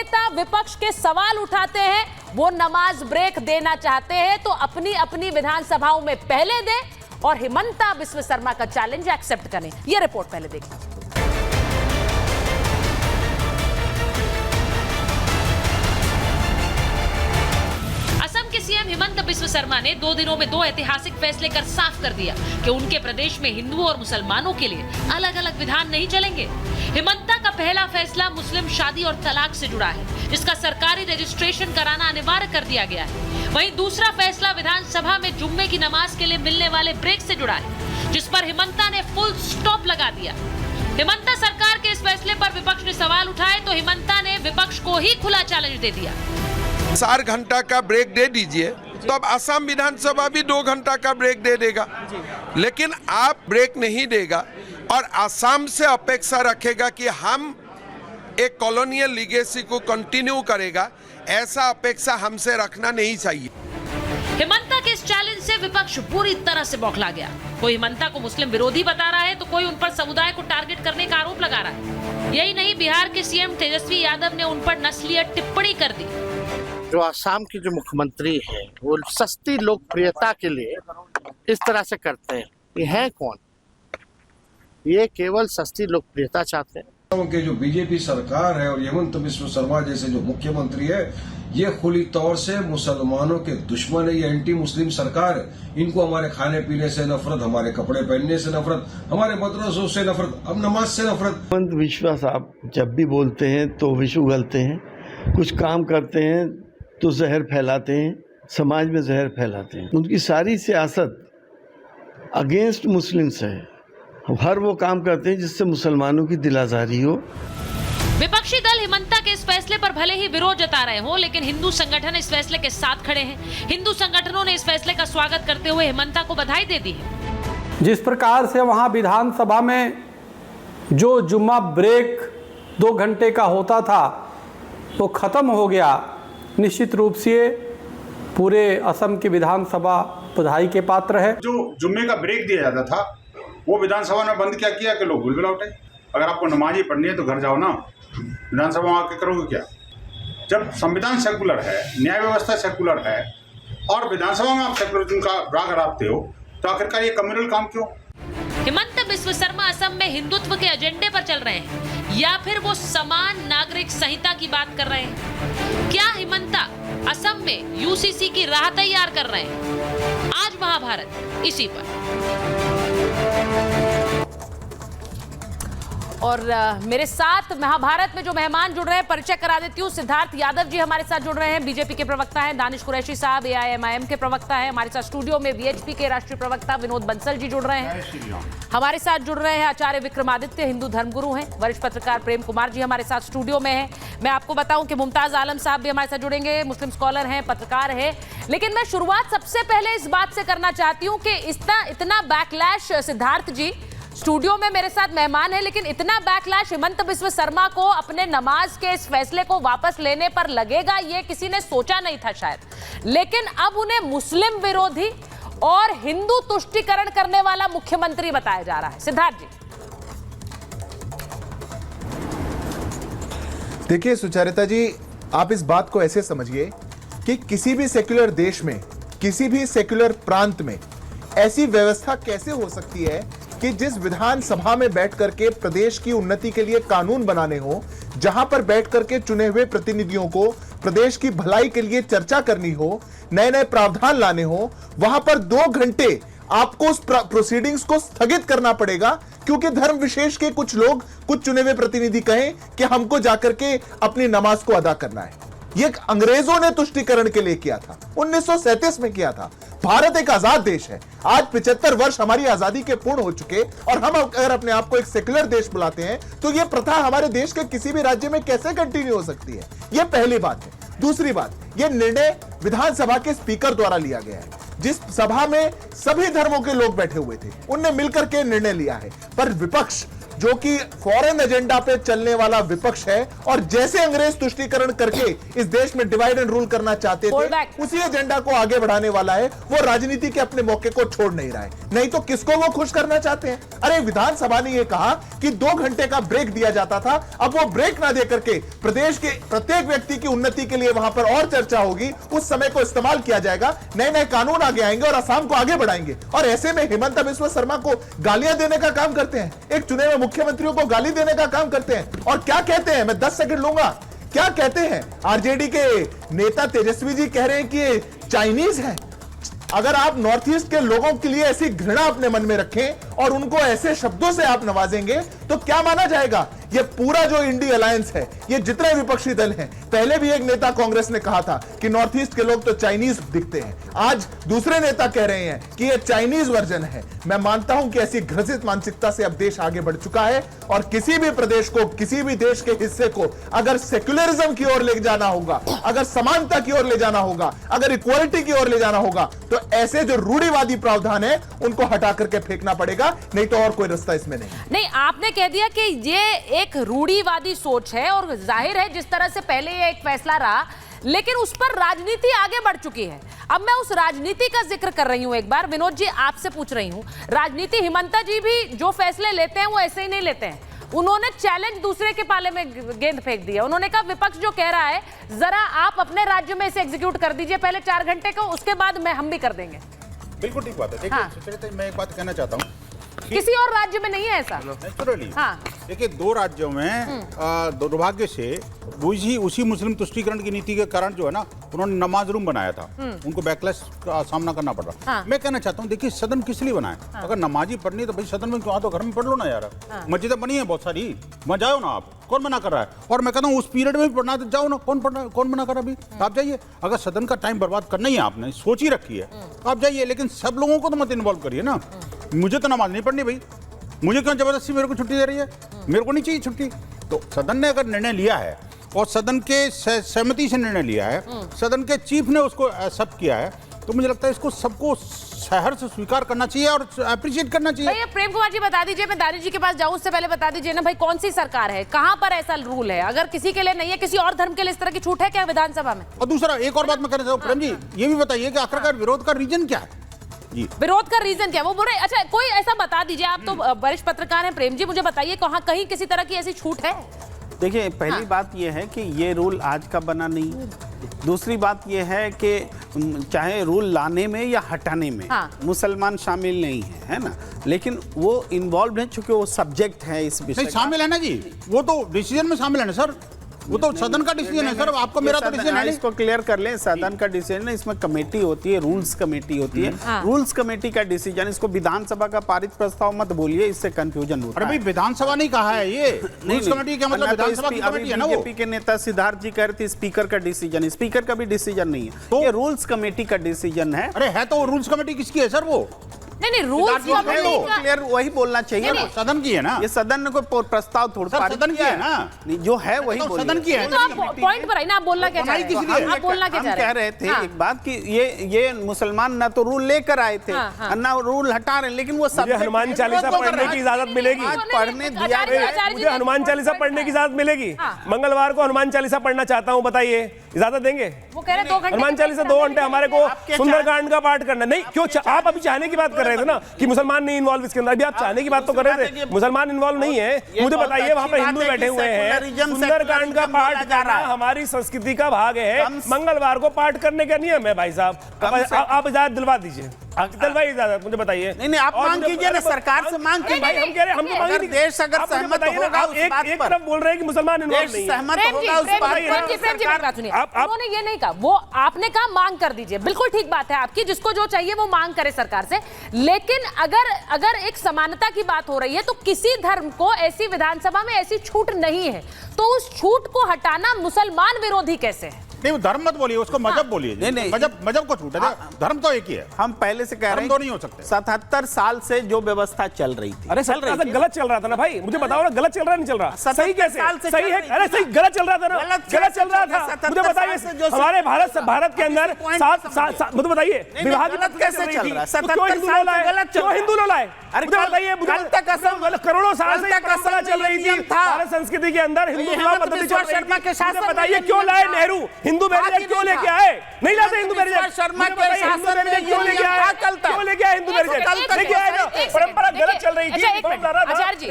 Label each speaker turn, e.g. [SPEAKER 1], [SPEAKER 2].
[SPEAKER 1] नेता विपक्ष के सवाल उठाते हैं, वो नमाज ब्रेक देना चाहते हैं तो अपनी अपनी विधानसभाओं में पहले दें और हिमंता बिस्व शर्मा का चैलेंज एक्सेप्ट करें। यह रिपोर्ट पहले देखिए। सीएम हिमंता बिस्व शर्मा ने 2 दिनों में 2 ऐतिहासिक फैसले कर साफ कर दिया कि उनके प्रदेश में हिंदुओं और मुसलमानों के लिए अलग अलग विधान नहीं चलेंगे। हिमंता का पहला फैसला मुस्लिम शादी और तलाक से जुड़ा है, जिसका सरकारी रजिस्ट्रेशन कराना अनिवार्य कर दिया गया है। वहीं दूसरा फैसला विधानसभा में जुम्मे की नमाज के लिए मिलने वाले ब्रेक से जुड़ा है, जिस पर हिमंता ने फुल स्टॉप लगा दिया। हिमंता सरकार के इस फैसले पर विपक्ष ने सवाल उठाए तो हिमंता ने विपक्ष को ही खुला चैलेंज दे दिया।
[SPEAKER 2] 4 घंटा का ब्रेक दे दीजिए तो अब असम विधानसभा भी 2 घंटा का ब्रेक दे देगा, लेकिन आप ब्रेक नहीं देगा और असम से अपेक्षा रखेगा कि हम एक कॉलोनियल लीगेसी को कंटिन्यू करेगा, ऐसा अपेक्षा हमसे रखना नहीं चाहिए।
[SPEAKER 1] हिमंता के इस चैलेंज से विपक्ष पूरी तरह से बौखला गया। कोई हिमंता को मुस्लिम विरोधी बता रहा है तो कोई उन पर समुदाय को टारगेट करने का आरोप लगा रहा है। यही नहीं, बिहार के सीएम तेजस्वी यादव ने उन पर नस्लीय टिप्पणी कर दी।
[SPEAKER 3] जो आसाम की जो मुख्यमंत्री है वो सस्ती लोकप्रियता के लिए इस तरह से करते हैं। ये है कौन? ये केवल सस्ती लोकप्रियता चाहते हैं।
[SPEAKER 4] कि जो बीजेपी सरकार है और हिमंता बिस्व शर्मा जैसे जो मुख्यमंत्री है, ये खुली तौर से मुसलमानों के दुश्मन है। ये एंटी मुस्लिम सरकार है। इनको हमारे खाने पीने से नफरत, हमारे कपड़े पहनने से नफरत, हमारे मदरसों से नफरत, अब नमाज से नफरत।
[SPEAKER 5] हिमंता बिस्व साहब जब भी बोलते हैं तो विष उगलते हैं, कुछ काम करते हैं तो जहर फैलाते हैं, समाज में जहर फैलाते हैं। उनकी सारी सियासत अगेंस्ट मुस्लिम्स है। हर वो काम करते हैं जिससे मुसलमानों की दिल आज़ारी हो।
[SPEAKER 1] विपक्षी दल हिमंता के इस फैसले पर भले ही विरोध जता रहे हो, लेकिन हिंदू संगठन इस फैसले के साथ खड़े हैं। हिंदू संगठनों ने इस फैसले का स्वागत करते हुए हिमंता को बधाई दे दी है।
[SPEAKER 6] जिस प्रकार से वहां विधानसभा में जो जुम्मा ब्रेक 2 घंटे का होता था वो खत्म हो गया, निश्चित रूप से पूरे असम की विधानसभा बधाई के पात्र है।
[SPEAKER 7] जो जुम्मे का ब्रेक दिया जाता था वो विधानसभा ने बंद क्या किया कि लोग बुलबुला उठे। अगर आपको नमाज ही पढ़नी है तो घर जाओ ना, विधानसभा में आके करोगे क्या? जब संविधान सेकुलर है, न्याय व्यवस्था सेकुलर है और विधानसभा में आप सेकुलरिज्म का राग हराते हो, तो आखिरकार ये कम्युनल काम क्यों?
[SPEAKER 1] हिमंता बिस्व शर्मा असम में हिंदुत्व के एजेंडे पर चल रहे हैं या फिर वो समान नागरिक संहिता की बात कर रहे हैं? क्या हिमंता असम में यूसीसी की राह तैयार कर रहे हैं? आज महाभारत इसी पर। और मेरे साथ महाभारत में जो मेहमान जुड़ रहे हैं परिचय करा देती हूँ। सिद्धार्थ यादव जी हमारे साथ जुड़ रहे हैं, बीजेपी के प्रवक्ता हैं। दानिश कुरैशी साहब AIMIM के प्रवक्ता हैं। हमारे साथ स्टूडियो में VHP के राष्ट्रीय प्रवक्ता विनोद बंसल जी जुड़ रहे हैं। हमारे साथ जुड़ रहे हैं आचार्य विक्रमादित्य, हिंदू धर्मगुरु हैं। वरिष्ठ पत्रकार प्रेम कुमार जी हमारे साथ स्टूडियो में हैं। मैं आपको बताऊं कि मुमताज आलम साहब भी हमारे साथ जुड़ेंगे, मुस्लिम स्कॉलर हैं, पत्रकार हैं। लेकिन मैं शुरुआत सबसे पहले इस बात से करना चाहती हूँ कि इतना बैकलैश, सिद्धार्थ जी स्टूडियो में मेरे साथ मेहमान है, लेकिन इतना बैकलैश हिमंता बिस्व शर्मा को अपने नमाज के इस फैसले को वापस लेने पर लगेगा, ये किसी ने सोचा नहीं था शायद। लेकिन अब उन्हें मुस्लिम विरोधी और हिंदू तुष्टीकरण करने वाला मुख्यमंत्री बताया जा रहा है। सिद्धार्थ जी।
[SPEAKER 8] देखिए सुचारिता जी, आप इस बात को ऐसे समझिए कि किसी भी सेक्युलर देश में, किसी भी सेक्युलर प्रांत में ऐसी व्यवस्था कैसे हो सकती है कि जिस विधानसभा में बैठ करके प्रदेश की उन्नति के लिए कानून बनाने हो, जहां पर बैठ करके चुने हुए प्रतिनिधियों को प्रदेश की भलाई के लिए चर्चा करनी हो, नए नए प्रावधान लाने हो, वहां पर 2 घंटे आपको उस प्रोसीडिंग्स को स्थगित करना पड़ेगा क्योंकि धर्म विशेष के कुछ लोग, कुछ चुने हुए प्रतिनिधि कहें कि हमको जाकर के अपनी नमाज को अदा करना है। ये अंग्रेजों ने तुष्टीकरण के लिए किया था, 1937 में किया था। भारत एक आजाद देश है। आज 75 वर्ष हमारी आजादी के पूर्ण हो चुके और हम अगर अपने आप को एक सेक्युलर देश बुलाते हैं तो ये प्रथा हमारे देश के किसी भी राज्य में कैसे कंटिन्यू हो सकती है? ये पहली बात है। दूसरी बात, ये निर्णय विधानसभा के स्पीकर द्वारा लिया गया है, जिस सभा में सभी धर्मों के लोग बैठे हुए थे, उनने मिलकर के निर्णय लिया है। पर विपक्ष जो कि फॉरेन एजेंडा पे चलने वाला विपक्ष है और जैसे अंग्रेज तुष्टीकरण करके इस देश में डिवाइड एंड रूल करना चाहते थे, उसी एजेंडा को आगे बढ़ाने वाला है। वो राजनीति के अपने मौके को छोड़ नहीं रहा है, नहीं तो किसको वो खुश करना चाहते हैं? अरे विधानसभा ने यह कहा कि 2 घंटे का ब्रेक दिया जाता था, अब वो ब्रेक ना देकर के प्रदेश के प्रत्येक व्यक्ति की उन्नति के लिए वहां पर और चर्चा होगी, उस समय को इस्तेमाल किया जाएगा, नए नए कानून आगे आएंगे और असम को आगे बढ़ाएंगे। और ऐसे में हिमंता बिस्वा शर्मा को गालियां देने का काम करते हैं, एक चुने हुए मुख्यमंत्रियों को गाली देने का काम करते हैं। और क्या कहते हैं, मैं 10 सेकंड लूंगा, क्या कहते हैं? आरजेडी के नेता तेजस्वी जी कह रहे हैं कि ये चाइनीज है। अगर आप नॉर्थ ईस्ट के लोगों के लिए ऐसी घृणा अपने मन में रखें और उनको ऐसे शब्दों से आप नवाजेंगे तो क्या माना जाएगा? ये पूरा जो इंडी अलायंस है, ये जितने विपक्षी दल हैं, पहले भी एक नेता कांग्रेस ने कहा था कि नॉर्थ ईस्ट के लोग तो चाइनीज दिखते हैं, आज दूसरे नेता कह रहे हैं कि ये चाइनीज वर्जन है। मैं मानता हूं कि ऐसी ग्रसित मानसिकता से अब देश आगे बढ़ चुका है और किसी भी प्रदेश को, किसी भी देश के हिस्से को अगर सेक्युलरिज्म की ओर ले जाना होगा, अगर समानता की ओर ले जाना होगा, अगर इक्वालिटी की ओर ले जाना होगा, तो ऐसे जो रूढ़िवादी प्रावधान है उनको हटा करके फेंकना पड़ेगा, नहीं तो और कोई रास्ता इसमें नहीं।
[SPEAKER 1] आपने कह दिया कि ये एक रूढ़िवादी सोच है और जाहिर है जिस तरह से पहले ये एक फैसला रहा, लेकिन उस पर राजनीति आगे बढ़ चुकी है। अब मैं उस राजनीति का जिक्र कर रही हूं। एक बार विनोद जी आपसे पूछ रही हूं, राजनीति, हिमंता जी भी जो फैसले लेते हैं वो ऐसे ही नहीं लेते हैं। उन्होंने चैलेंज दूसरे के पाले में गेंद फेंक दिया। उन्होंने कहा विपक्ष जो कह रहा है जरा आप अपने राज्य में इसे एग्जीक्यूट कर दीजिए पहले 4 घंटे को, उसके बाद हम भी कर देंगे।
[SPEAKER 7] बिल्कुल ठीक बात है। देखिए मैं एक बात कहना चाहता हूँ,
[SPEAKER 1] किसी और राज्य में नहीं है ऐसा।
[SPEAKER 7] नेचुरली देखिए 2 राज्यों में दुर्भाग्य से उसी मुस्लिम तुष्टीकरण की नीति के कारण जो है ना, उन्होंने नमाज रूम बनाया था, उनको बैकलैश का सामना करना पड़ रहा। मैं कहना चाहता हूँ, देखिए सदन किस लिए बनाया? अगर नमाजी पढ़नी तो भाई सदन में क्यों, तो घर में पढ़ लो ना यार। मस्जिदें बनी है बहुत सारी, वहाँ जाओ ना आप, कौन मना कर रहा है? और मैं कहता हूँ उस पीरियड में भी पढ़ना तो जाओ ना, कौन मना कर रहा? अभी आप जाइए, अगर सदन का टाइम बर्बाद करना ही आपने सोच ही रखी है आप जाइए, लेकिन सब लोगों को तो मत इन्वॉल्व करिए ना। मुझे तो नमाज नहीं पढ़नी भाई, मुझे क्यों जबरदस्ती मेरे को छुट्टी दे रही है? मेरे को नहीं चाहिए छुट्टी। तो सदन ने अगर निर्णय लिया है और सदन के सहमति से निर्णय लिया है, सदन के चीफ ने उसको एक्सेप्ट किया है, तो मुझे लगता है इसको सबको शहर से स्वीकार करना चाहिए और अप्रिशिएट करना चाहिए।
[SPEAKER 1] भैया प्रेम कुमार जी बता दीजिए, मैं दानिश जी के पास जाऊं उससे पहले बता दीजिए ना भाई, कौन सी सरकार है, कहां पर ऐसा रूल है? अगर किसी के लिए नहीं है, किसी और धर्म के लिए इस तरह की छूट है क्या विधानसभा में?
[SPEAKER 7] और दूसरा एक और बात मैं कहना चाहता हूं, प्रेम जी ये भी बताइए कि आखिरकार विरोध का रीजन क्या है? जी
[SPEAKER 1] विरोध का रीजन क्या? वो बोल रहे, अच्छा कोई ऐसा बता दीजिए, आप तो वरिष्ठ पत्रकार हैं प्रेम जी, मुझे बताइए कहीं किसी तरह की ऐसी छूट है?
[SPEAKER 9] देखिए पहली बात यह है कि ये रूल आज का बना नहीं है। दूसरी बात यह है कि चाहे रूल लाने में या हटाने में मुसलमान शामिल नहीं है ना, लेकिन वो इन्वॉल्व है चूंकि वो सब्जेक्ट है इस विषय।
[SPEAKER 7] शामिल है ना जी, वो तो डिसीजन में शामिल है ना सर, वो तो सदन का डिसीजन है सर, आपको मेरा तो डिसीजन है।
[SPEAKER 9] इसको क्लियर कर लें, सदन का डिसीजन है, इसमें कमेटी होती है, रूल्स कमेटी होती है, रूल्स कमेटी का डिसीजन। इसको विधानसभा का पारित प्रस्ताव मत बोलिए, इससे कंफ्यूजन होता है।
[SPEAKER 7] अरे भाई विधानसभा नहीं कहा है ये, रूल्स कमेटी का मतलब विधानसभा की कमेटी है ना। वो
[SPEAKER 9] बीजेपी के नेता सिद्धार्थ जी कह रहे थे स्पीकर का डिसीजन, स्पीकर का भी डिसीजन नहीं है, तो ये रूल्स कमेटी का डिसीजन है।
[SPEAKER 7] अरे है तो रूल्स कमेटी किसकी है सर? वो
[SPEAKER 1] नहीं रूल्स
[SPEAKER 9] क्लियर वही बोलना चाहिए ना,
[SPEAKER 7] सदन की है ना,
[SPEAKER 9] ये सदन को प्रस्ताव थोड़ा
[SPEAKER 7] सदन की है ना,
[SPEAKER 9] जो है वही
[SPEAKER 7] सदन की है।
[SPEAKER 1] तो आप पॉइंट पर आई ना, आप बोलना क्या चाह रहे हैं? आप बोलना क्या चाह रहे हैं?
[SPEAKER 9] कह रहे थे एक बात कि ये मुसलमान ना तो रूल लेकर आए थे ना रूल हटा रहे, लेकिन वो सब
[SPEAKER 10] हनुमान चालीसा पढ़ने की इजाजत मिलेगी,
[SPEAKER 9] पढ़ने दिया गया।
[SPEAKER 10] मुझे हनुमान चालीसा पढ़ने की इजाजत मिलेगी, मंगलवार को हनुमान चालीसा पढ़ना चाहता हूँ, बताइए इजाजत देंगे?
[SPEAKER 1] वो कह रहे 2 घंटे
[SPEAKER 10] हनुमान चालीसा 2 घंटे हमारे को सुंदरकांड का पाठ करना नहीं। क्यों आप अभी चाहने की बात कर रहे थे ना कि मुसलमान नहीं इन्वॉल्व इसके अंदर, अभी आप चाहने की बात तो कर रहे थे, मुसलमान इन्वॉल्व नहीं है। मुझे बताइए वहां पर हिंदू बैठे हुए हैं, सुंदरकांड का पाठ करना हमारी संस्कृति का भाग है, मंगलवार को पाठ करने का नियम है। भाई साहब आप इजाजत दिलवा दीजिए, दिलवाई इजाजत, मुझे बताइए।
[SPEAKER 9] नहीं आप मांग कीजिए ना, सरकार से मांग कीजिए।
[SPEAKER 10] भाई हम कह रहे हैं, हम तो मांग
[SPEAKER 9] देश अगर सहमत होगा उस बात पर,
[SPEAKER 10] एक तरफ बोल रहे हैं कि मुसलमान इन्वॉल्व नहीं है,
[SPEAKER 9] सहमत होगा उस बात पर।
[SPEAKER 1] उन्होंने ये नहीं कहा, वो आपने कहा मांग कर दीजिए, बिल्कुल ठीक बात है आपकी, जिसको जो चाहिए वो मांग करे सरकार से। लेकिन अगर एक समानता की बात हो रही है तो किसी धर्म को ऐसी विधानसभा में ऐसी छूट नहीं है, तो उस छूट को हटाना मुसलमान विरोधी कैसे है?
[SPEAKER 7] नहीं, वो धर्म मत बोलिए, उसको मजहब बोलिए।
[SPEAKER 9] नहीं, नहीं।
[SPEAKER 7] मजहब को छूट है, धर्म तो एक ही है।
[SPEAKER 9] हम पहले से कह रहे हैं
[SPEAKER 7] दो नहीं हो सकते।
[SPEAKER 9] 77 साल से जो व्यवस्था चल रही थी,
[SPEAKER 10] अरे
[SPEAKER 9] चल रही थी।
[SPEAKER 10] गलत चल रहा था ना भाई, मुझे बताओ ना, गलत चल रहा नहीं चल रहा? सही कैसे? सही है, अरे सही गलत चल रहा था ना, गलत चल रहा था। मुझे बताइए, हमारे भारत के अंदर मुझे बताइए विवाह की
[SPEAKER 9] गलत कैसे चल रहा है?
[SPEAKER 10] 77 साल क्यों हिंदू लोग लाए?
[SPEAKER 9] अरे
[SPEAKER 10] मुझे बताइए,
[SPEAKER 9] कल तक असम
[SPEAKER 10] करोड़ों साल से
[SPEAKER 9] परंपरा
[SPEAKER 10] चल रही थी भारत संस्कृति के अंदर, हिंदू विवाह पद्धति चल रही
[SPEAKER 9] शर्मा के
[SPEAKER 10] थी।
[SPEAKER 9] शासन
[SPEAKER 10] मुझे बताइए क्यों लाए नेहरू हिंदू मैरिज एक्ट? क्यों लेके आए? नहीं लाते हिंदू मैरिज एक्ट।
[SPEAKER 9] शर्मा के शासन में
[SPEAKER 10] क्यों लेके आए?
[SPEAKER 9] कल तक
[SPEAKER 10] क्यों लेके आए हिंदू मैरिज एक्ट? लेके आए ना, परंपरा गलत चल रही थी।
[SPEAKER 1] आचार्य जी